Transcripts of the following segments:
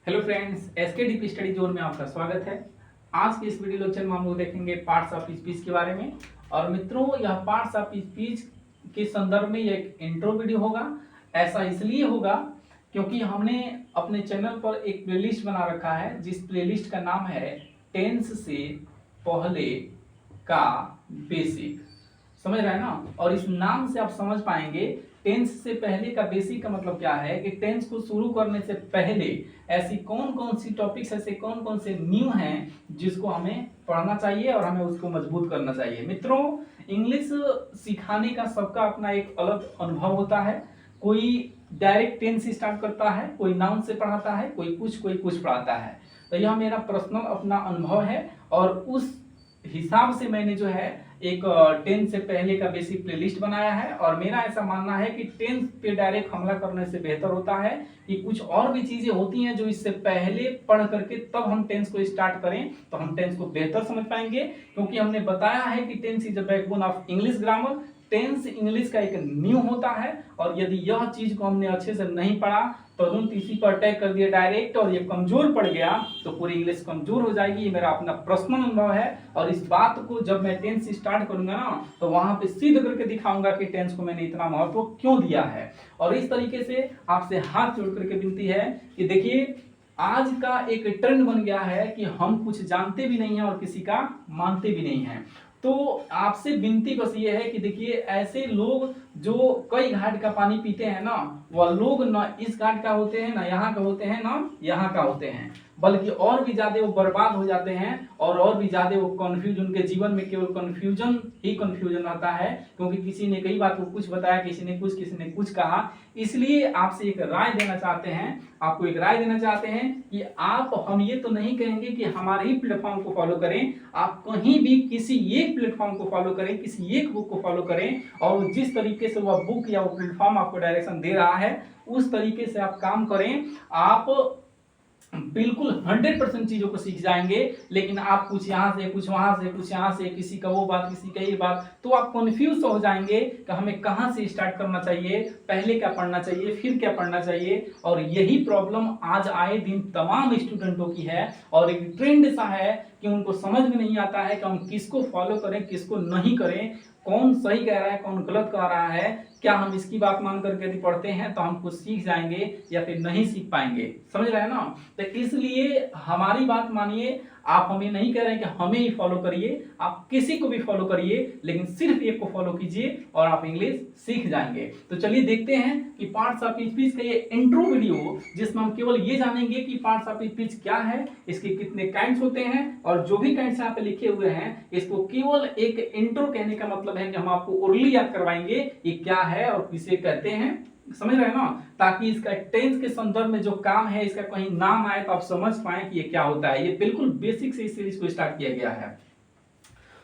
Hello friends, SK study zone में आपका स्वागत है। आज के इस वीडियो लेक्चर में हम लोग देखेंगे पार्ट्स ऑफ स्पीच के बारे में। और मित्रों, यह पार्ट्स ऑफ स्पीच के संदर्भ में एक इंट्रो वीडियो होगा। ऐसा इसलिए होगा क्योंकि हमने अपने चैनल पर एक प्लेलिस्ट बना रखा है, जिस प्लेलिस्ट का नाम है टेंस से पहले का बेसिक। समझ रहे हैं ना? और इस नाम से आप समझ पाएंगे टेंस से पहले का बेसिक का मतलब क्या है कि टेंस को शुरू करने से पहले ऐसी कौन कौन सी टॉपिक्स, ऐसे कौन कौन से न्यू हैं जिसको हमें पढ़ना चाहिए और हमें उसको मजबूत करना चाहिए। मित्रों, इंग्लिश सिखाने का सबका अपना एक अलग अनुभव होता है। कोई डायरेक्ट टेंस से स्टार्ट करता है, कोई नाउन से पढ़ाता है, कोई कुछ पढ़ाता है। तो यह मेरा पर्सनल अपना अनुभव है और उस हिसाब से मैंने जो है एक टेंस से पहले का बेसिक प्लेलिस्ट बनाया है। और मेरा ऐसा मानना है कि टेंस पे डायरेक्ट हमला करने से बेहतर होता है कि कुछ और भी चीजें होती हैं जो इससे पहले पढ़ करके तब हम टेंस को स्टार्ट करें तो हम टेंस को बेहतर समझ पाएंगे। क्योंकि हमने बताया है कि tense is the backbone of English grammar. Tense English का एक न्यू होता है और यदि यह चीज को हमने अच्छे से नहीं पढ़ा, तुरंत इसी पर अटैक कर दिया डायरेक्ट और ये कमजोर पड़ गया तो पूरी इंग्लिश कमजोर हो जाएगी। ये मेरा अपना पर्सनल अनुभव है और इस बात को जब मैं टेंस स्टार्ट करूंगा ना तो वहां पे सिद्ध करके दिखाऊंगा कि टेंस को मैंने इतना महत्व क्यों दिया है। और इस तरीके से आपसे हाथ जोड़ करके विनती है कि देखिए, आज का एक ट्रेंड बन गया है कि हम कुछ जानते भी नहीं है और किसी का मानते भी नहीं है। तो आपसे विनती बस ये है कि देखिए, ऐसे लोग जो कई घाट का पानी पीते हैं ना, वह लोग ना इस घाट का होते हैं, ना यहाँ का होते हैं, ना यहाँ का होते हैं, बल्कि और भी ज्यादा वो बर्बाद हो जाते हैं और भी ज्यादा वो कंफ्यूज, उनके जीवन में केवल कंफ्यूजन ही कंफ्यूजन रहता है। क्योंकि किसी ने कई बात को कुछ बताया, किसी ने कुछ कहा। इसलिए आपसे एक राय देना चाहते हैं, आपको एक राय देना चाहते हैं कि हम ये तो नहीं कहेंगे कि हमारे ही प्लेटफॉर्म को फॉलो करें। आप कहीं भी किसी एक प्लेटफॉर्म को फॉलो करें, किसी एक बुक को फॉलो करें और जिस तरीके से वह बुक या वो प्लेटफॉर्म आपको डायरेक्शन दे रहा है उस तरीके से आप काम करें। आप बिल्कुल 100% चीजों को सीख जाएंगे। लेकिन आप कुछ यहाँ से, कुछ वहां से, कुछ यहाँ से, किसी का वो बात, किसी का ये बात, तो आप कंफ्यूज हो जाएंगे कि हमें कहाँ से स्टार्ट करना चाहिए, पहले क्या पढ़ना चाहिए, फिर क्या पढ़ना चाहिए। और यही प्रॉब्लम आज आए दिन तमाम स्टूडेंटों की है और एक ट्रेंड ऐसा है कि उनको समझ में नहीं आता है कि हम किसको फॉलो करें, किसको नहीं करें, कौन सही कह रहा है, कौन गलत कह रहा है। क्या हम इसकी बात मान करके यदि पढ़ते हैं तो हम कुछ सीख जाएंगे या फिर नहीं सीख पाएंगे। समझ रहे हैं ना? तो इसलिए हमारी बात मानिए। आप हमें नहीं कह रहे हैं कि हमें ही फॉलो करिए, आप किसी को भी फॉलो करिए, लेकिन सिर्फ एक को फॉलो कीजिए और आप इंग्लिश सीख जाएंगे। तो चलिए देखते हैं कि पार्ट्स ऑफ स्पीच का ये इंट्रो वीडियो, जिसमें हम केवल ये जानेंगे कि पार्ट्स ऑफ स्पीच क्या है, इसके कितने काइंड्स होते हैं और जो भी काइंड्स यहाँ पे लिखे हुए हैं इसको केवल एक इंट्रो कहने का मतलब है कि हम आपको ओरली याद करवाएंगे ये क्या है और किसे कहते हैं। समझ रहे हैं ना? ताकि इसका टेंस के संदर्भ में जो काम है, इसका कहीं नाम आए तो आप समझ पाए कि ये क्या होता है। ये बिल्कुल बेसिक से इस सीरीज को स्टार्ट किया गया है।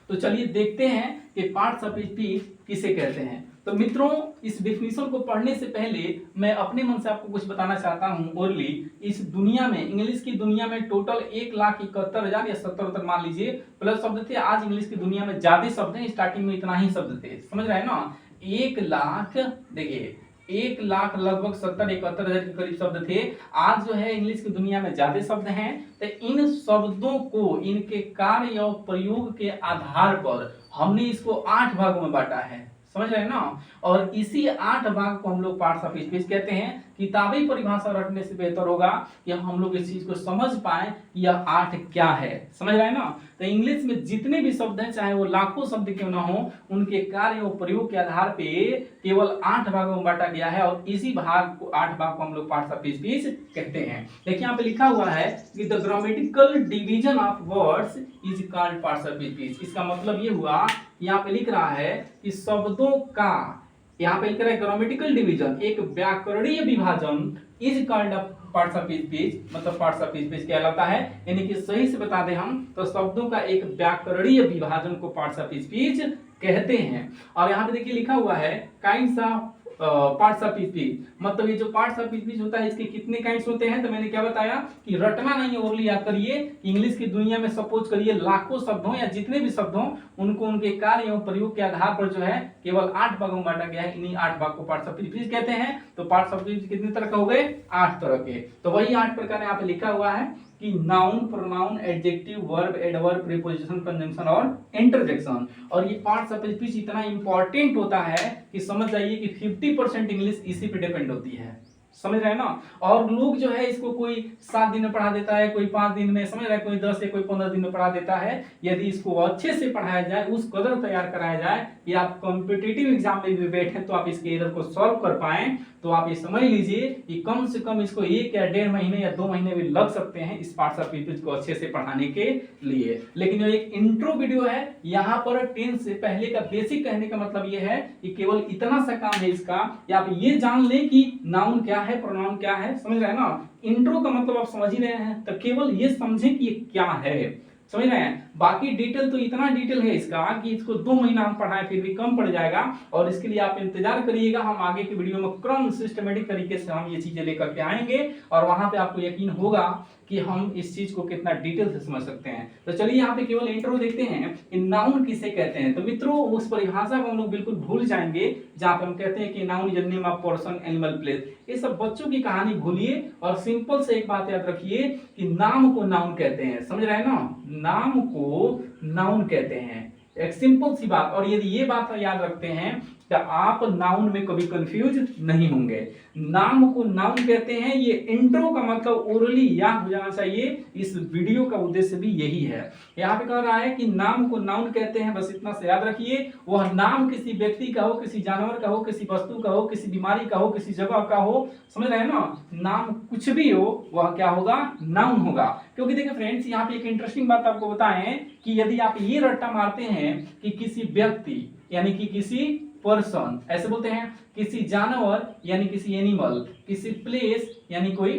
तो चलिए देखते हैं कि पार्ट्स ऑफ स्पीच किसे कहते हैं। तो मित्रों, इस डेफिनेशन को पढ़ने से पहले मैं अपने मन से आपको कुछ बताना चाहता हूं। ओरली, इस दुनिया में, इंग्लिश की दुनिया में टोटल 1,71,000 या 70 तक मान लीजिए प्लस शब्द थे। आज इंग्लिश की दुनिया में ज्यादा शब्द हैं, स्टार्टिंग में इतना ही शब्द थे। समझ रहे हैं ना? 1 लाख, देखिए 1 लाख लगभग 70-71 हजार के करीब शब्द थे। आज जो है इंग्लिश की दुनिया में ज्यादा शब्द हैं। तो इन शब्दों को इनके कार्य और प्रयोग के आधार पर हमने इसको 8 भागों में बांटा है। समझ रहे हैं ना? और इसी 8 भाग को हम लोग पार्ट्स ऑफ स्पीच कहते हैं। किताबी परिभाषा रखने से बेहतर होगा कि हम लोग इस चीज को समझ पाए कि यह 8 क्या है। समझ रहे हैं ना? तो इंग्लिश में जितने भी शब्द हैं, चाहे वो लाखों शब्द क्यों ना हो, उनके कार्य और प्रयोग के आधार पे केवल 8 भागों में बांटा गया है और इसी 8 भाग को हम लोग पार्ट्स ऑफ स्पीच कहते हैं। देखिए यहाँ पे लिखा हुआ है कि the grammatical division of words is called parts of speech. इसका मतलब ये हुआ, यहाँ पे लिख रहा है कि शब्दों का, यहाँ पे लिख रहा है ग्रामेटिकल डिवीजन, एक व्याकरणीय विभाजन is called parts of speech, मतलब पार्ट्स ऑफ स्पीच कहलाता है। यानी कि सही से बता दें हम तो शब्दों का एक व्याकरणीय विभाजन को पार्ट्स ऑफ स्पीच कहते हैं। और यहाँ पे देखिए लिखा हुआ है kinds of parts of speech, मतलब ये जो पार्ट्स ऑफ स्पीच होता है इसके कितने काइंड्स होते हैं, तो मैंने क्या बताया कि रटना नहीं, ओरली याद करिए। इंग्लिश की दुनिया में सपोज करिए लाखों शब्द हो या जितने भी शब्द हो, उनको उनके कार्य एवं प्रयोग के आधार पर जो है केवल 8 भागों में बांटा गया है। इन्हीं 8 भाग को पार्ट्स ऑफ स्पीच कहते हैं। तो पार्ट्स ऑफ स्पीच कितने तरह के हो गए, 8 तरह के। तो वही 8 प्रकार यहाँ पे लिखा हुआ है कि noun, pronoun, adjective, verb, adverb, preposition, conjunction और इंटरजेक्शन। और ये पार्ट्स ऑफ स्पीच इतना इंपॉर्टेंट होता है कि समझ जाइए कि 50% इंग्लिश इसी पे डिपेंड होती है, समझ रहे हैं ना। और लोग जो है इसको कोई 7 दिन में पढ़ा देता है, कोई 5 दिन में, समझ रहे हैं, कोई 10 या कोई 15 दिन में पढ़ा देता है। यदि इसको अच्छे से पढ़ाया जाए, उस कदर तैयार कराया जाए कि आप कॉम्पिटिटिव एग्जाम में भी बैठे तो आप इसके एरर को सॉल्व कर पाएं, तो आप ये समझ लीजिए कि कम से कम इसको 1 या 1.5 महीने या 2 महीने भी लग सकते हैं इस पार्ट्स ऑफ स्पीच को अच्छे से पढ़ाने के लिए। लेकिन जो एक इंट्रो वीडियो है, यहाँ पर 10 से पहले का बेसिक कहने का मतलब ये है कि केवल इतना सा काम है इसका, या आप ये जान लें कि नाउन क्या है, प्रोनाउन क्या है, समझ रहे हैं ना। इंट्रो का मतलब आप समझ ही रहे हैं, तो केवल ये समझें कि ये क्या है, समझ रहे हैं। बाकी डिटेल तो इतना डिटेल है इसका कि इसको 2 महीना हम पढ़ाएं फिर भी कम पड़ जाएगा। और इसके लिए आप इंतजार करिएगा, हम आगे की वीडियो में क्रम सिस्टमेटिक तरीके से हम ये चीजें लेकर के आएंगे, और वहां पे आपको यकीन होगा कि हम इस चीज को कितना डिटेल से समझ सकते हैं। तो चलिए यहाँ पे केवल इंट्रो देखते हैं कि नाउन किसे कहते हैं। तो मित्रों, उस परिभाषा को हम लोग बिल्कुल भूल जाएंगे जहां पे हम कहते हैं कि noun is the name of person, animal, place. ये सब बच्चों की कहानी भूलिए और सिंपल से एक बात याद रखिए कि नाम को नाउन कहते हैं, समझ रहे हैं ना, नाम को नाउन कहते हैं, एक सिंपल सी बात। और यदि ये बात याद रखते हैं तो आप नाउन में कभी कंफ्यूज नहीं होंगे। नाम को नाउन कहते हैं, ये इंट्रो का मतलब ओरली याद हो जाना चाहिए। इस वीडियो का उद्देश्य भी यही है। यहाँ पे कह रहा है कि नाम को नाउन कहते हैं, बस इतना से याद रखिए। वह नाम किसी व्यक्ति का हो, किसी जानवर का हो, किसी वस्तु का हो, किसी बीमारी का हो, किसी जगह का हो, समझ रहे हैं ना। नाम कुछ भी हो वह क्या होगा, नाउन होगा। क्योंकि देखिए फ्रेंड्स, यहाँ पे एक इंटरेस्टिंग बात आपको बताएं कि यदि आप ये रट्टा मारते हैं कि किसी व्यक्ति यानी कि किसी पर्सन, ऐसे बोलते हैं, किसी जानवर यानी किसी एनिमल, किसी प्लेस यानी कोई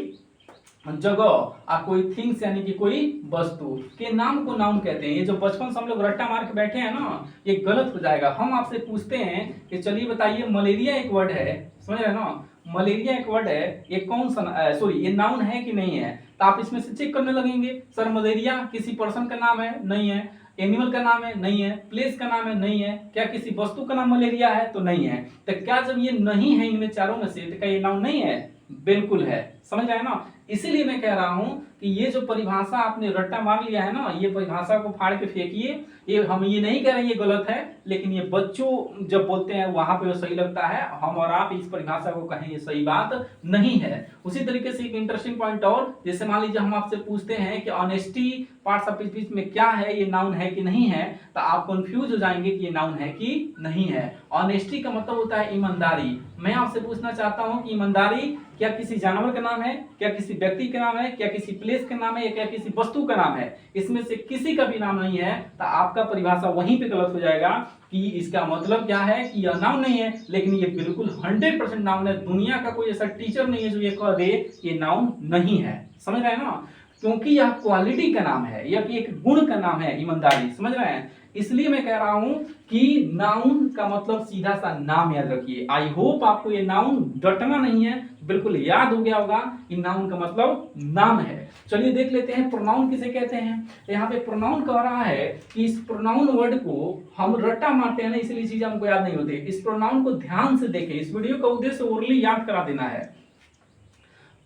जगह, और कोई थिंग्स यानी कि कोई वस्तु के नाम को नाउन कहते हैं। ये जो बचपन से हम लोग रट्टा मार के बैठे हैं ना, ये गलत हो जाएगा। हम आपसे पूछते हैं कि चलिए बताइए, मलेरिया एक वर्ड है, समझ रहे हैं ना, मलेरिया एक वर्ड है, ये कौन सा, सॉरी, ये नाउन है कि नहीं है। तो आप इसमें से चेक करने लगेंगे, सर मलेरिया किसी पर्सन का नाम है, नहीं है। एनिमल का नाम है, नहीं है। प्लेस का नाम है, नहीं है। क्या किसी वस्तु का नाम मलेरिया है, तो नहीं है। तो क्या जब ये नहीं है इनमें चारों में से, तो क्या ये नाउन नहीं है? बिल्कुल है, समझ रहे हैं ना। इसीलिए मैं कह रहा हूं कि ये जो परिभाषा आपने रट्टा मार लिया है ना, ये परिभाषा को फाड़ के फेंकिए। ये हम ये नहीं कह रहे ये गलत है, लेकिन ये बच्चों जब बोलते हैं वहां पे वो सही लगता है। हम और आप इस परिभाषा को कहें ये सही बात नहीं है। उसी तरीके से एक इंटरेस्टिंग पॉइंट और, जैसे मान लीजिए हम आपसे पूछते हैं कि ऑनेस्टी पार्ट्स ऑफ स्पीच में क्या है, ये नाउन है कि नहीं है, तो आप कंफ्यूज हो जाएंगे कि ये नाउन है कि नहीं है। ऑनेस्टी का मतलब होता है ईमानदारी। मैं आपसे पूछना चाहता हूं कि ईमानदारी क्या किसी जानवर का नाम है, क्या किसी व्यक्ति का नाम है, क्या किसी प्लेस का नाम है, या क्या किसी वस्तु का नाम है? इसमें से किसी का भी नाम नहीं है, तो आपका परिभाषा वहीं पे गलत हो जाएगा कि इसका मतलब क्या है कि यह नाउन नहीं है। लेकिन ये बिल्कुल 100% नाउन है। दुनिया का कोई ऐसा टीचर नहीं है जो ये कह दे ये नाउन नहीं है, समझ रहे हैं ना। क्योंकि यह क्वालिटी का नाम है, यह एक गुण का नाम है, ईमानदारी, समझ रहे हैं। इसलिए मैं कह रहा हूं कि नाउन का मतलब सीधा सा नाम याद रखिए। आई होप आपको ये नाउन डटना नहीं है, बिल्कुल याद हो गया होगा कि नाउन का मतलब नाम है। चलिए देख लेते हैं प्रोनाउन किसे कहते हैं। यहाँ पे प्रोनाउन कह रहा है कि इस प्रोनाउन वर्ड को हम रट्टा मारते हैं ना, इसलिए चीजें हमको याद नहीं होती। इस प्रोनाउन को ध्यान से देखें, इस वीडियो का उद्देश्य ओरली याद करा देना है।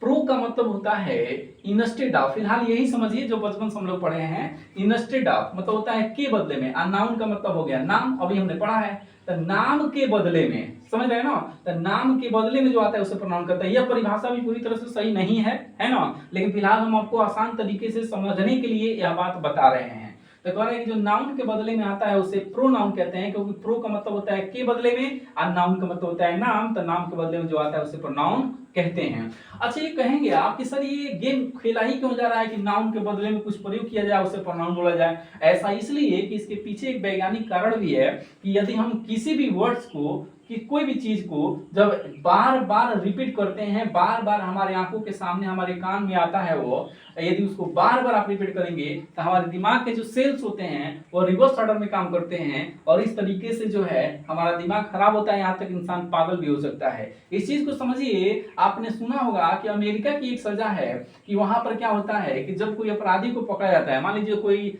प्रो का मतलब होता है इंस्टेड ऑफ, फिलहाल यही समझिए जो बचपन से हम लोग पढ़े हैं। इंस्टेड ऑफ मतलब होता है के बदले में, और नाउन का मतलब हो गया नाम, अभी हमने पढ़ा है। तो नाम के बदले में, समझ रहे हैं ना, तो नाम के बदले में जो आता है उसे प्रोनाउन करता है। यह परिभाषा भी पूरी तरह से सही नहीं है ना, लेकिन फिलहाल हम आपको आसान तरीके से समझने के लिए यह बात बता रहे हैं। तो कह रहे हैं कि जो नाउन के बदले में आता है उसे प्रोनाउन कहते हैं, क्योंकि प्रो का मतलब होता है के बदले में, और नाउन का मतलब होता है नाम। तो नाम के बदले में जो आता है उसे प्रोनाउन कहते हैं। अच्छा, ये कहेंगे आप कि सर ये गेम खेला ही क्यों जा रहा है कि नाउन के बदले में कुछ प्रयोग किया जाए उसे प्रोनाउन बोला जाए? ऐसा इसलिए कि इसके पीछे एक वैज्ञानिक कारण भी है कि यदि हम किसी भी वर्ड्स को कि कोई भी चीज को जब बार बार रिपीट करते हैं, बार बार हमारे आंखों के सामने हमारे कान में आता है, वो यदि उसको बार बार आप रिपीट करेंगे तो हमारे दिमाग के जो सेल्स होते हैं वो रिवर्स ऑर्डर में काम करते हैं और इस तरीके से जो है हमारा दिमाग खराब होता है, यहाँ तक इंसान पागल भी हो सकता है। इस चीज को समझिए। आपने सुना होगा कि अमेरिका की एक सजा है कि वहां पर क्या होता है कि जब कोई अपराधी को पकड़ा जाता है, मान लीजिए कोई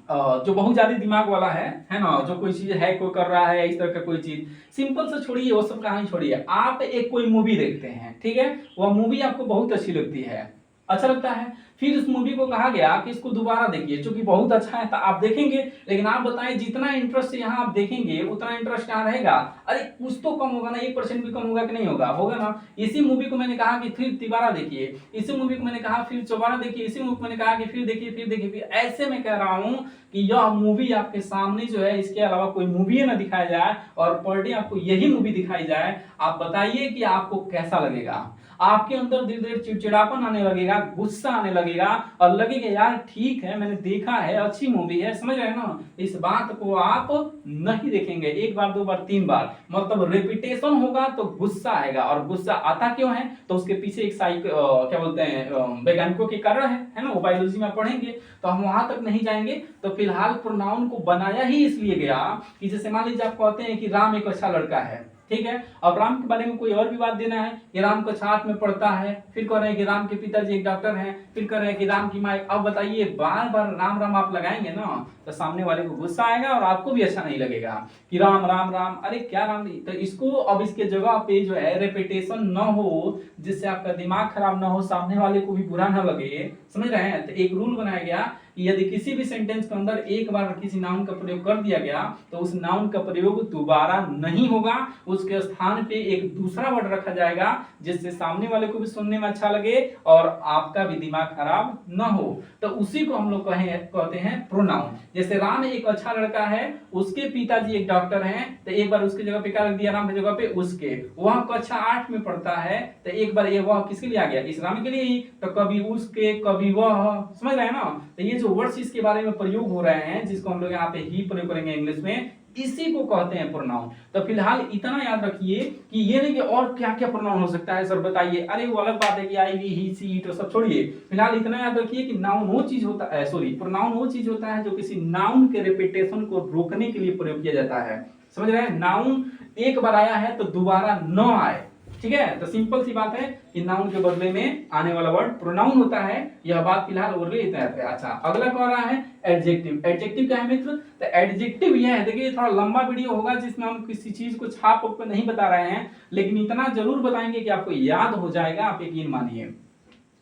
जो बहुत ज्यादा दिमाग वाला है ना, जो कोई चीज है कोई कर रहा है इस तरह का कोई चीज, सिंपल से छोड़िए वो सब कहानी छोड़िए, आप एक कोई मूवी देखते हैं, ठीक है, वह मूवी आपको बहुत अच्छी लगती है, अच्छा लगता है, फिर इस मूवी को कहा गया कि इसको दोबारा देखिए क्योंकि बहुत अच्छा है, तो आप देखेंगे। लेकिन आप बताएं जितना इंटरेस्ट यहाँ आप देखेंगे उतना इंटरेस्ट यहाँ रहेगा, अरे कुछ तो कम होगा ना, 1% भी कम होगा कि नहीं होगा, होगा ना। इसी मूवी को मैंने कहा कि फिर दोबारा देखिए, इसी मूवी को मैंने कहा फिर दोबारा देखिए, इसी मूवी को मैंने कहा कि फिर देखिए फिर देखिए फिर, ऐसे मैं कह रहा हूँ कि यह मूवी आपके सामने जो है इसके अलावा कोई मूवी ना दिखाया जाए और पर डे आपको यही मूवी दिखाई जाए, आप बताइए कि आपको कैसा लगेगा। आपके अंदर धीरे धीरे चिड़चिड़ापन आने लगेगा, गुस्सा आने लगेगा और लगेगा यार ठीक है मैंने देखा है, अच्छी मूवी है, समझ रहे हैं ना। इस बात को आप नहीं देखेंगे एक बार, 2 बार, 3 बार, मतलब रेपिटेशन होगा तो गुस्सा आएगा। और गुस्सा आता क्यों है तो उसके पीछे एक क्या बोलते हैं वैज्ञानिकों के कारण है ना, वो बायोलॉजी में पढ़ेंगे तो हम वहां तक नहीं जाएंगे। तो फिलहाल प्रोनाउन को बनाया ही इसलिए गया कि जैसे मान लीजिए आप कहते हैं कि राम एक अच्छा लड़का है, ठीक है, अब राम के बारे में कोई और भी बात देना है कि राम को 8 में पढ़ता है, फिर कह रहे हैं कि राम के पिताजी एक डॉक्टर हैं, फिर कह रहे हैं कि राम की माँ, अब बताइए बार बार राम राम आप लगाएंगे ना तो सामने वाले को गुस्सा आएगा और आपको भी अच्छा नहीं लगेगा कि राम राम राम, अरे क्या राम। तो इसको अब इसके जगह पे जो है रेपिटेशन न हो, जिससे आपका दिमाग खराब ना हो, सामने वाले को भी बुरा ना लगे, समझ रहे हैं। तो एक रूल बनाया गया यदि किसी भी सेंटेंस के अंदर एक बार किसी नाउन का प्रयोग कर दिया गया तो उस नाउन का प्रयोग दोबारा नहीं होगा, उसके स्थान पे एक दूसरा वर्ड रखा जाएगा जिससे सामने वाले को भी सुनने में अच्छा लगे और आपका भी दिमाग खराब न हो। तो उसी को हम लोग कहते हैं प्रोनाउन। जैसे राम एक अच्छा लड़का है, उसके पिताजी एक डॉक्टर हैं, तो एक बार उसकी जगह पे क्या रख दिया, राम की जगह पे उसके, वह कक्षा 8 में पढ़ता है तो एक बार ये वह किसके लिए आ गया, इस राम के लिए ही, तो कभी उसके कभी वह, समझ रहे हैं ना। तो ये जो वर्ड्स इसके बारे में प्रयोग हो रहे हैं जिसको हम लोग यहाँ पे ही प्रयोग करेंगे इंग्लिश में, इसी को कहते हैं प्रोनाउन। तो फिलहाल इतना याद रखिए कि ये नहीं कि और क्या क्या प्रोनाउन हो सकता है सर बताइए, अरे वो अलग बात है कि आई वी ही सी इट सब छोड़िए। फिलहाल इतना याद रखिए कि नाउन वो चीज होता है, सॉरी प्रोनाउन वो चीज होता है जो किसी नाउन के रिपीटेशन को रोकने के लिए प्रयोग किया जाता है, समझ रहे हैं। नाउन एक बार आया है तो दोबारा न आए, ठीक है। तो सिंपल सी बात है कि नाउन के बदले में आने वाला वर्ड प्रोनाउन होता है, यह बात फिलहाल ओरली इतना है। अच्छा अगला कौन रहा है, एडजेक्टिव। एडजेक्टिव क्या है मित्र, तो एडजेक्टिव यह है, देखिए थोड़ा लंबा वीडियो होगा जिसमें हम किसी चीज को छाप पर नहीं बता रहे हैं, लेकिन इतना जरूर बताएंगे कि आपको याद हो जाएगा, आप यकीन मानिए।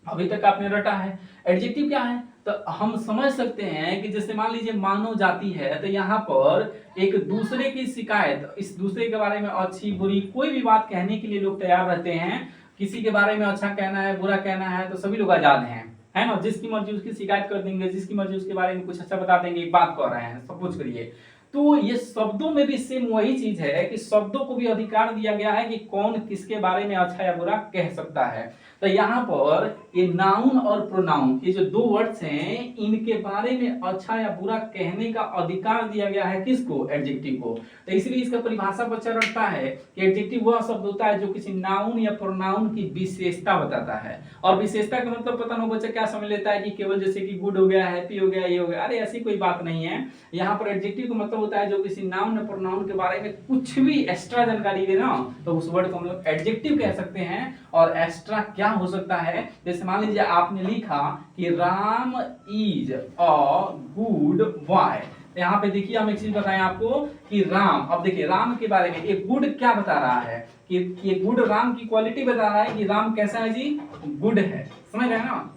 अभी तक आपने रटा है। एडजेक्टिव क्या है, तो हम समझ सकते हैं कि जैसे मान लीजिए मानव जाति है, तो यहाँ पर एक दूसरे की शिकायत, इस दूसरे के बारे में अच्छी बुरी कोई भी बात कहने के लिए लोग तैयार रहते हैं। किसी के बारे में अच्छा कहना है बुरा कहना है तो सभी लोग आजाद हैं, है ना, जिसकी मर्जी उसकी शिकायत कर देंगे, जिसकी मर्जी उसके बारे में कुछ अच्छा बता देंगे, एक बात कर रहे हैं सब कुछ करिए। तो ये शब्दों में भी सेम वही चीज है कि शब्दों को भी अधिकार दिया गया है कि कौन किसके बारे में अच्छा या बुरा कह सकता है। तो यहाँ पर ये नाउन और प्रोनाउन, ये जो दो वर्ड्स हैं, इनके बारे में अच्छा या बुरा कहने का अधिकार दिया गया है किसको, एडजेक्टिव को। तो इसलिए इसका परिभाषा बच्चा रखता है कि एडजेक्टिव वह शब्द होता है जो किसी नाउन या प्रोनाउन की विशेषता बताता है। और विशेषता का मतलब पता ना बच्चा क्या समझ लेता है कि केवल जैसे कि गुड हो गया, हैप्पी हो गया, ये हो गया, अरे ऐसी कोई बात नहीं है। यहाँ पर एडजेक्टिव का मतलब होता है जो किसी नाउन या प्रोनाउन के बारे में कुछ भी एक्स्ट्रा जानकारी दे ना, तो उस वर्ड को हम लोग एडजेक्टिव कह सकते हैं। और एक्स्ट्रा क्या हो सकता है, जैसे मान लीजिए आपने लिखा कि Ram is a good boy, यहाँ पे देखिए हम एक चीज बताएं आपको कि राम, अब देखिए राम के बारे में एक गुड क्या बता रहा है कि ये गुड राम की क्वालिटी बता रहा है कि राम कैसा है जी, गुड है, समझ रहे हैं ना।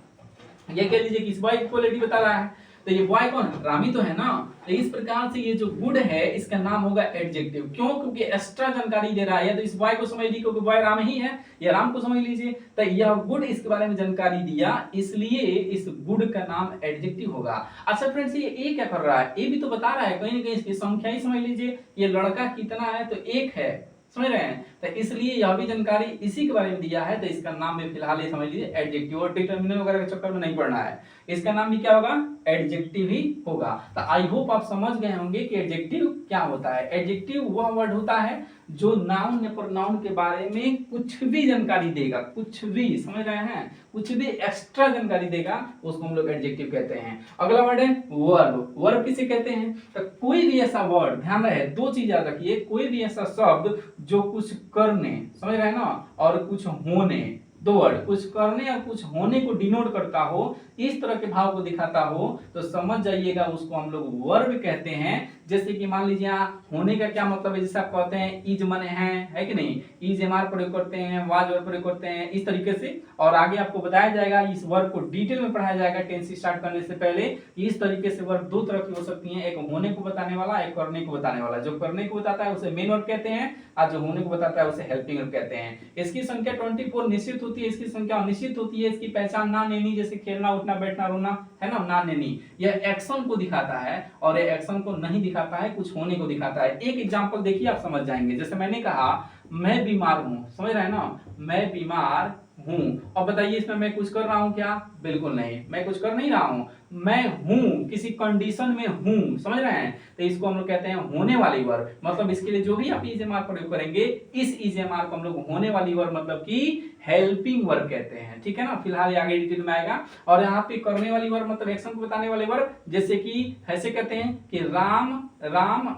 ये कह लीजिए कि इस बॉय की क्वालिटी बता रहा है, तो ये बॉय कौन है, राम ही तो है ना। तो इस प्रकार से ये जो गुड है इसका नाम होगा एडजेक्टिव। क्यों, क्योंकि एक्स्ट्रा जानकारी दे रहा है। तो इस बॉय को समझ लीजिए क्योंकि बॉय राम ही है, या राम को समझ लीजिए, तो यह गुड इसके बारे में जानकारी दिया, इसलिए इस गुड का नाम एडजेक्टिव होगा। अच्छा फ्रेंड्स, ये क्या कर रहा है, ये भी तो बता रहा है, कहीं ना कहीं इसकी संख्या ही समझ लीजिए, ये लड़का कितना है तो 1 है, समझ रहे हैं। तो इसलिए यह भी जानकारी इसी के बारे में दिया है, तो इसका नाम में फिलहाल ये समझ लीजिए एडजेक्टिव, और डिटर्मिनर वगैरह के चक्कर में नहीं पड़ना है, इसका नाम भी क्या होगा, एडजेक्टिव ही होगा। तो आई होप आप समझ गए होंगे कि एडजेक्टिव क्या होता है। एडजेक्टिव वह वर्ड होता है जो नाउन या प्रोनाउन के बारे में कुछ भी जानकारी देगा, कुछ भी, समझ रहे हैं, कुछ भी एक्स्ट्रा जानकारी देगा, उसको हम लोग एडजेक्टिव कहते हैं। अगला वर्ड है वर्ब। वर्ब किसे कहते हैं, तो कोई भी ऐसा वर्ड, ध्यान रहे दो चीज याद रखिए, कोई भी ऐसा शब्द जो कुछ करने, समझ रहे हैं ना, और कुछ होने, दो वर्ड, कुछ करने और कुछ होने को डिनोट करता हो, इस तरह के भाव को दिखाता हो, तो समझ जाइएगा उसको हम लोग वर्ब कहते हैं। जैसे कि मान लीजिए यहाँ होने का क्या मतलब है, जैसे आप कहते हैं इज मने है कि नहीं, इज एमआर प्रयोग करते हैं, वाज वर्ब प्रयोग करते हैं, इस तरीके से। और आगे आपको बताया जाएगा, इस वर्ब को डिटेल में पढ़ाया जाएगा टेंस स्टार्ट करने से पहले। इस तरीके से वर्ब दो तरह की हो सकती हैं, एक होने को बताने वाला, एक करने को बताने वाला। जो करने को बताता है उसे मेन वर्ब कहते हैं, और जो होने को बताता है उसे हेल्पिंग वर्ब कहते हैं। इसकी संख्या 24 निश्चित होती है, इसकी संख्या अनिश्चित होती है। इसकी पहचान ना नैनी, जैसे खेलना, उठना, बैठना, रोना, है ना, ना नैनी, यह एक्शन को दिखाता है और ये एक्शन को नहीं दिखाता है, कुछ होने को दिखाता है। एक एग्जांपल देखिए, आप समझ जाएंगे। जैसे मैंने कहा मैं बीमार हूं, समझ रहे हैं ना, मैं बीमार हूं, और बताइए इसमें मैं कुछ कर रहा हूं क्या, बिल्कुल नहीं, मैं कुछ कर नहीं रहा हूं, मैं हूं, किसी कंडीशन में हूं, समझ रहे हैं। तो इसको हम लोग कहते हैं होने वाली वर्ब। मतलब इसके लिए जो भी आप इज एम आर प्रयोग करेंगे, इस इज एम आर को हम लोग होने वाली वर्ब मतलब कि हेल्पिंग वर्ब कहते हैं, ठीक है ना। फिलहाल ये आगे डिटेल में आएगा। और यहाँ पे करने वाली वर्ब मतलब एक्शन को बताने वाले वर्ब, जैसे कि ऐसे कहते हैं कि राम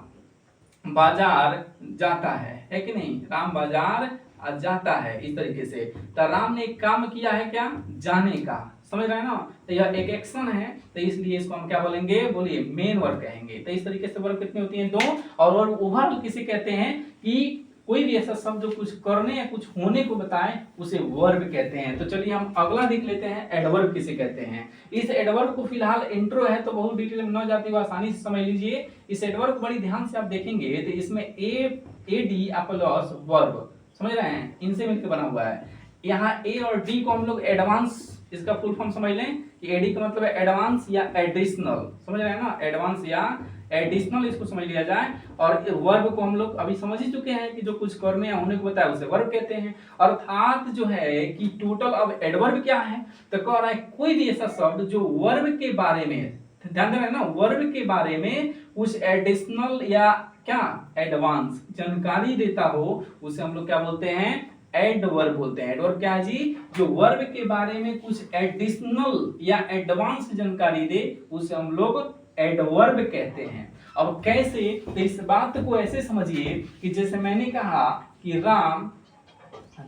बाजार जाता है कि नहीं, राम बाजार जाता है, इस तरीके से। तो राम ने एक काम किया है क्या, जाने का, समझ रहे हैं ना। तो यह एक एक्शन है, तो इसलिए इसको हम क्या बोलेंगे, बोलिए मेन वर्ब कहेंगे। तो इस तरीके से वर्ब कितनी होती हैं, दो। और वर्ब ओवरऑल किसे कहते हैं, कि कोई भी ऐसा शब्द जो कुछ करने या कुछ होने को बताए उसे वर्ब कहते हैं। तो चलिए हम अगला देख लेते हैं, एडवर्ब किसे कहते हैं। इस एडवर्ब को फिलहाल इंट्रो है तो बहुत डिटेल में न जाती हुआ आसानी से समझ लीजिए। इस एडवर्ब को बड़ी ध्यान से आप देखेंगे तो इसमें ए डी प्लस वर्ब, समझ रहे हैं, इनसे मिलकर बना हुआ है। यहाँ ए और डी को हम लोग एडवांस, इसका फुल फॉर्म समझ लें कि एडी का मतलब है एडवांस या एडिशनल, समझ रहे हैं ना, एडवांस या एडिशनल, इसको समझ लिया जाए। और वर्ब को हम लोग अभी समझ ही चुके हैं कि जो कुछ करने या होने को बताया उसे वर्ब कहते हैं। अर्थात जो है कि टोटल अब एडवर्ब क्या है, तो कह रहा है कोई भी ऐसा शब्द जो वर्ब के बारे में, ध्यान देना ना, वर्ब के बारे में कुछ एडिशनल या क्या एडवांस जानकारी देता हो, उसे हम लोग क्या बोलते हैं, एडवर्ब बोलते हैं। एडवर्ब क्या है जी, जो वर्ब के बारे में कुछ एडिशनल या एडवांस जानकारी दे उसे हम लोग एडवर्ब कहते हैं। अब कैसे, तो इस बात को ऐसे समझिए कि जैसे मैंने कहा कि राम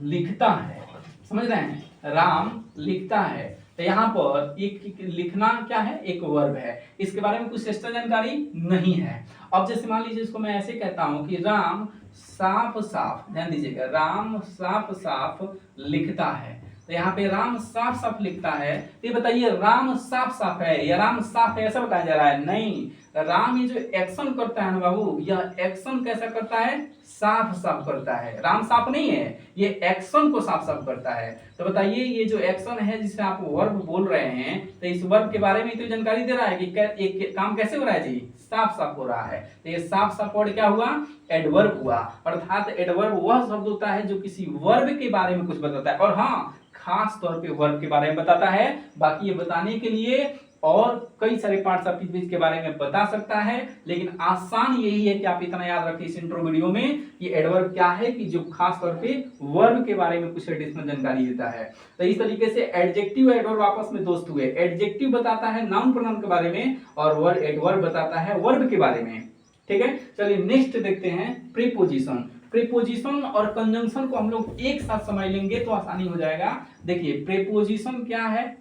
लिखता है, समझ रहे हैं, राम लिखता है, तो यहाँ पर एक लिखना क्या है, एक वर्ब है, इसके बारे में कुछ एक्स्ट्रा जानकारी नहीं है। अब जैसे मान लीजिए इसको मैं ऐसे कहता हूं कि राम साफ साफ, ध्यान दीजिएगा, राम साफ साफ लिखता है। तो यहाँ पे राम साफ साफ लिखता है, तो ये बताइए राम साफ साफ है या राम साफ है, ऐसा बताया जा रहा है, नहीं। राम ये जो एक्शन करता है ना बाबू, यह एक्शन कैसा करता है, साफ साफ करता है। राम साफ नहीं है, ये एक्शन को साफ साफ करता है। तो बताइए ये जो एक्शन है जिसे आप वर्ब बोल रहे हैं, तो इस वर्ब के बारे में तो जानकारी दे रहा है कि एक काम कैसे हो रहा है जी, साफ साफ हो रहा है। तो ये साफ साफ वर्ड क्या हुआ, एडवर्ब हुआ। अर्थात एडवर्ब वह शब्द होता है जो किसी वर्ब के बारे में कुछ बताता है, और हाँ खास तौर पे वर्ब के बारे में बताता है। बाकी ये बताने के लिए और कई सारे पार्ट्स ऑफ स्पीच के बारे में बता सकता है, लेकिन आसान यही है कि आप इतना याद रखिए इस इंट्रो वीडियो में कि एडवर्ब क्या है, कि जो खास तौर पे वर्ब के बारे में कुछ एडिशनल जानकारी देता है। तो इस तरीके से एडजेक्टिव एडवर्ब आपस में दोस्त हुए। एडजेक्टिव बताता है नाउन प्रोनाउन के बारे में और एडवर्ब बताता है वर्ब के बारे में, ठीक है। चलिए नेक्स्ट देखते हैं प्रीपोजिशन। प्रीपोजिशन और कंजंक्शन को हम लोग एक साथ समझ लेंगे तो आसानी हो जाएगा। देखिए प्रीपोजिशन क्या है,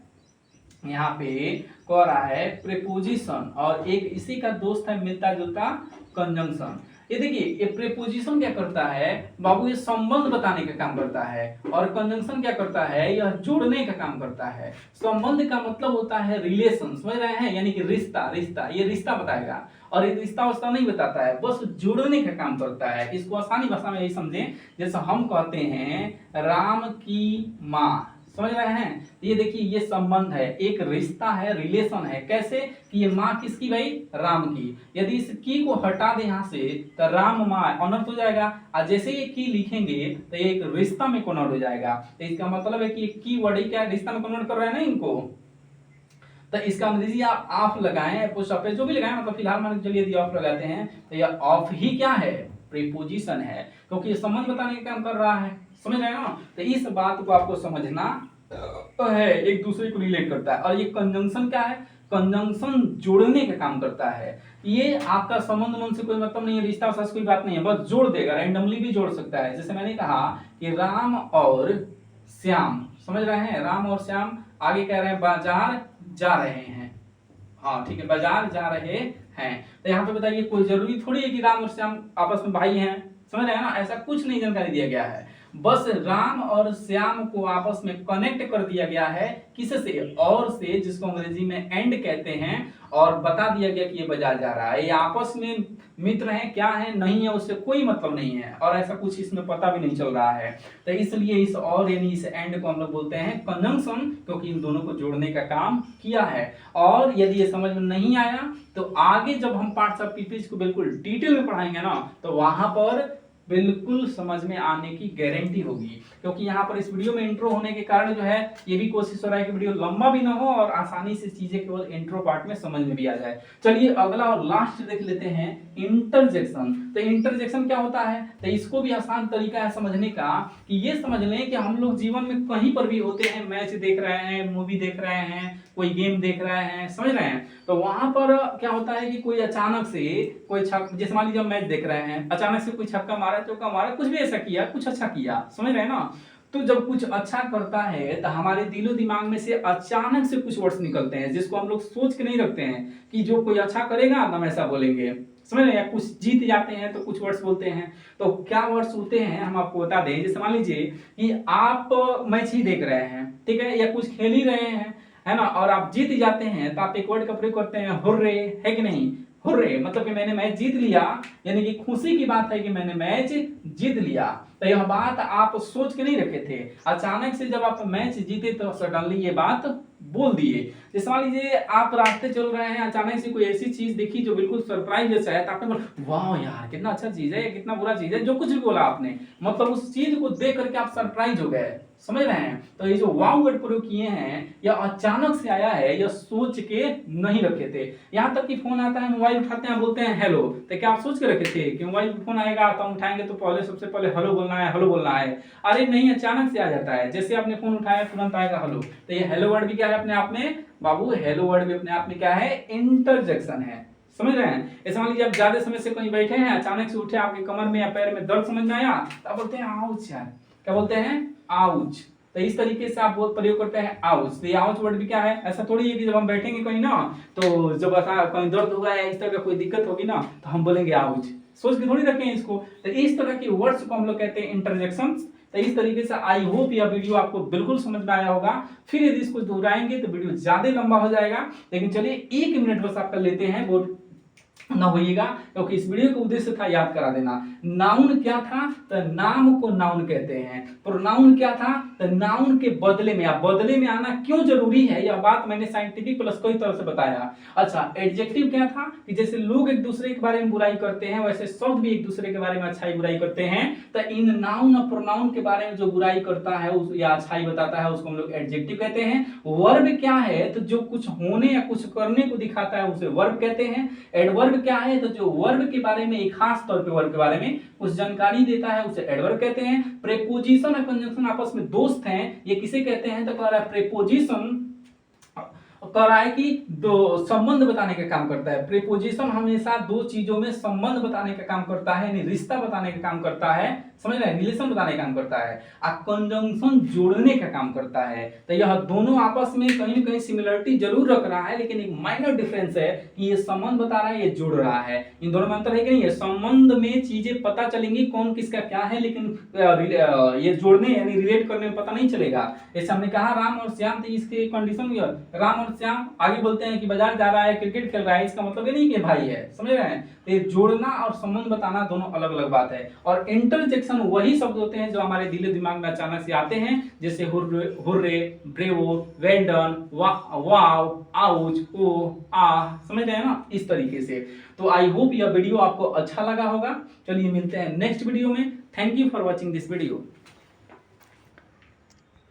यहाँ पे कह रहा है प्रीपोजिशन और एक इसी का दोस्त है मिलता जुलता कंजंक्शन। ये देखिए ये प्रीपोजिशन क्या करता है बाबू, ये संबंध बताने का काम करता है, और कंजंक्शन क्या करता है, यह जोड़ने का काम करता है। संबंध का मतलब होता है रिलेशन, समझ रहे हैं, यानी कि रिश्ता, ये रिश्ता बताएगा, और ये रिश्ता उसका नहीं बताता है, बस जोड़ने का काम करता है। इसको आसानी भाषा में यही समझें, जैसे हम कहते हैं राम की माँ, समझ रहे हैं। ये देखिए ये संबंध है, एक रिश्ता है, रिलेशन है। कैसे कि ये माँ किसकी भाई, राम की। यदि इस की को हटा दे यहाँ से तो राम माँ अनर्थ हो जाएगा, और जैसे ये की लिखेंगे तो ये एक रिश्ता में कन्वर्ट हो जाएगा। तो इसका मतलब है कि की वर्ड ही क्या है, रिश्ता में कन्वर्ट कर रहे हैं ना इनको। तो इसका अंग्रेजी आप ऑफ लगाएं, पुशअप पे जो भी लगाएं, मतलब फिलहाल मान चलिए यदि ऑफ लगाते हैं तो ये ऑफ ही क्या है, प्रीपोजिशन है, क्योंकि ये संबंध बताने का काम कर रहा है। समझ रहे हैं ना। तो इस बात को आपको समझना है, एक दूसरे को रिलेट करता है। और ये कंजंक्शन क्या है, कंजंक्शन जोड़ने का काम करता है। ये आपका संबंध मन से कोई मतलब नहीं है, रिश्ता से कोई बात नहीं है, बस जोड़ देगा, रैंडमली भी जोड़ सकता है। जैसे मैंने कहा कि राम और श्याम, समझ रहे हैं, राम और श्याम, आगे कह रहे हैं बाजार जा रहे हैं। हाँ ठीक है, बाजार जा रहे हैं। तो यहाँ पे बताइए कोई जरूरी थोड़ी है कि राम और श्याम आपस में भाई हैं, समझ रहे हैं ना, ऐसा कुछ नहीं जानकारी दिया गया है। बस राम और श्याम को आपस में कनेक्ट कर दिया गया है, किससे, और से, जिसको अंग्रेजी में एंड कहते हैं, और बता दिया गया कि ये बाजार जा रहा है। ये आपस में मित्र हैं, क्या है, नहीं है, उससे कोई मतलब नहीं है, और ऐसा कुछ इसमें पता भी नहीं चल रहा है। तो इसलिए इस और यानी इस एंड को हम लोग बोलते हैं कंजंक्शन, क्योंकि इन दोनों को जोड़ने का काम किया है। और यदि ये समझ में नहीं आया तो आगे जब हम पार्ट्स ऑफ स्पीच को बिल्कुल डिटेल में पढ़ाएंगे ना, तो वहां पर बिल्कुल समझ में आने की गारंटी होगी। क्योंकि यहाँ पर इस वीडियो में इंट्रो होने के कारण जो है ये भी कोशिश हो रहा है कि वीडियो लंबा भी ना हो और आसानी से चीजें केवल इंट्रो पार्ट में समझ में भी आ जाए। चलिए अगला और लास्ट देख लेते हैं, इंटरजेक्शन। तो इंटरजेक्शन क्या होता है, तो इसको भी आसान तरीका है समझने का कि ये समझ लें कि हम लोग जीवन में कहीं पर भी होते हैं, मैच देख रहे हैं, मूवी देख रहे हैं, कोई गेम देख रहे हैं, समझ रहे हैं, तो वहां पर क्या होता है कि कोई अचानक से कोई जैसे मान लीजिए मैच देख रहे हैं, अचानक से कोई छक्का मारा, चौका मारा, कुछ भी ऐसा किया, कुछ अच्छा किया, समझ रहे हैं ना। तो जब कुछ अच्छा करता है तो हमारे दिलो दिमाग में से अचानक से कुछ वर्ड्स निकलते हैं जिसको हम लोग सोच के नहीं रखते हैं कि जो कोई अच्छा करेगा तो हम ऐसा बोलेंगे, समझ रहे हैं, या कुछ जीत जाते हैं तो कुछ वर्ड्स बोलते हैं। तो क्या वर्ड्स होते हैं हम आपको बता दें। जैसे मान लीजिए कि आप मैच ही देख रहे हैं, ठीक है, या कुछ खेल ही रहे हैं, है ना, और आप जीत जाते हैं तो आप एक वर्ड का प्रयोग करते हैं, हुर्रे, है कि नहीं, हुर्रे, मतलब कि मैंने मैच जीत लिया, यानी कि खुशी की बात है कि मैंने मैच जीत लिया। तो यह बात आप सोच के नहीं रखे थे, अचानक से जब आप मैच जीते तो सडनली ये बात बोल दिए। जैसे मान लीजिए आप रास्ते चल रहे हैं, अचानक से कोई ऐसी चीज देखी जो बिल्कुल सरप्राइज जैसा है, तो आपने बोला वाह यार कितना अच्छा चीज है, कितना बुरा चीज है, जो कुछ भी बोला आपने, मतलब उस चीज को देख करके आप सरप्राइज हो गए, समझ रहे हैं। तो ये जो वाव वर्ड प्रयोग किए हैं यह अचानक से आया है, यह सोच के नहीं रखे थे। यहाँ तक कि फोन आता है, मोबाइल उठाते हैं, बोलते हैं हेलो, तो क्या आप सोच के रखे थे कि मोबाइल फोन आएगा तो हम उठाएंगे तो पहले सबसे पहले हेलो बोलना है, हेलो बोलना है? अरे नहीं, अचानक से आ जाता है, जैसे आपने फोन उठाया तुरंत आएगा हेलो। तो ये हेलो वर्ड भी क्या है अपने आप में बाबू, हेलो वर्ड भी अपने आप में क्या है, इंटरजेक्शन है, समझ रहे हैं। ऐसे मान लीजिए आप ज्यादा समय से कहीं बैठे हैं, अचानक से उठे, आपके कमर में या पैर में दर्द समझ में आया, तो आप बोलते हैं आउच यार, क्या बोलते हैं, आउच। तो इस तरीके से आप बहुत प्रयोग करते हैं आउच। तो ये आउच वर्ड भी क्या है, ऐसा थोड़ी है कि जब हम बैठेंगे कहीं ना, तो जब ऐसा कहीं दर्द होगा या इस तरह का कोई दिक्कत होगी ना, तो हम बोलेंगे आउच, सोच के थोड़ी रखें इसको। तो इस तरह के वर्ड्स को हम लोग कहते हैं इंटरजेक्शंस। तो इस तरीके से आई होप यह वीडियो आपको बिल्कुल समझ में आया होगा। फिर यदि इसको दोहराएंगे तो वीडियो ज्यादा लंबा हो जाएगा, लेकिन चलिए 1 मिनट बस आपका लेते हैं, बहुत ना होइएगा, क्योंकि इस वीडियो का उद्देश्य था याद करा देना। नाउन क्या था, तो नाम को नाउन कहते हैं। प्रोनाउन क्या था, तो नाउन के बदले में, अब बदले में आना क्यों जरूरी है यह बात मैंने साइंटिफिक प्लस कई तरह से बताया। अच्छा, एडजेक्टिव क्या था कि जैसे लोग एक दूसरे के बारे में बुराई करते हैं वैसे शब्द भी एक दूसरे के बारे में अच्छाई बुराई करते हैं। तो इन नाउन और प्रोनाउन के बारे में जो बुराई करता है उस या अच्छाई बताता है उसको हम लोग एडजेक्टिव कहते हैं। वर्ब क्या है, तो जो कुछ होने या कुछ करने को दिखाता है उसे वर्ब कहते हैं। एडवर्ब क्या है, तो जो वर्ब के बारे में, एक खास तौर पे वर्ब के बारे में कुछ जानकारी देता है उसे एडवर्ब कहते हैं। प्रीपोजिशन और कंजंक्शन आपस में दोस्त हैं, ये किसे कहते हैं, तो कह रहा है प्रीपोजिशन कह रहा है कि दो संबंध बताने का काम करता है। प्रीपोजिशन हमेशा दो चीजों में संबंध बताने का काम करता है, यानी रिश्ता बताने का काम करता है, समझ रहे हैं, रिलेशन बताने का काम करता है। और कंजंक्शन जोड़ने का काम करता है। तो यह दोनों आपस में कहीं न कहीं सिमिलरिटी जरूर रख रहा है, लेकिन एक माइनर डिफरेंस है कि ये संबंध बता रहा है, ये जोड़ रहा है। इन दोनों में अंतर है कि नहीं, ये संबंध में चीजें पता चलेंगी कौन किसका क्या है, लेकिन ये जोड़ने यानी रिलेट करने में पता नहीं चलेगा। जैसे हमने कहा राम और श्याम, तो इसके कंडीशन राम और श्याम आगे बोलते हैं कि बाजार जा रहा है, क्रिकेट खेल रहा है, इसका मतलब ये नहीं कि भाई है, समझ रहे हैं। तो ये जोड़ना और संबंध बताना दोनों अलग अलग बात है। और इंटरजेक्शन वही शब्द होते हैं जो हमारे दिल दिमाग में अचानक से आते हैं, जैसे हुर्रे, ब्रेवो, वेल डन, वाव, आउच, ओ, आ, समझ रहे हैं ना, इस तरीके से। तो आई होप यह वीडियो आपको अच्छा लगा होगा। चलिए मिलते हैं नेक्स्ट वीडियो में। Thank you for watching this video.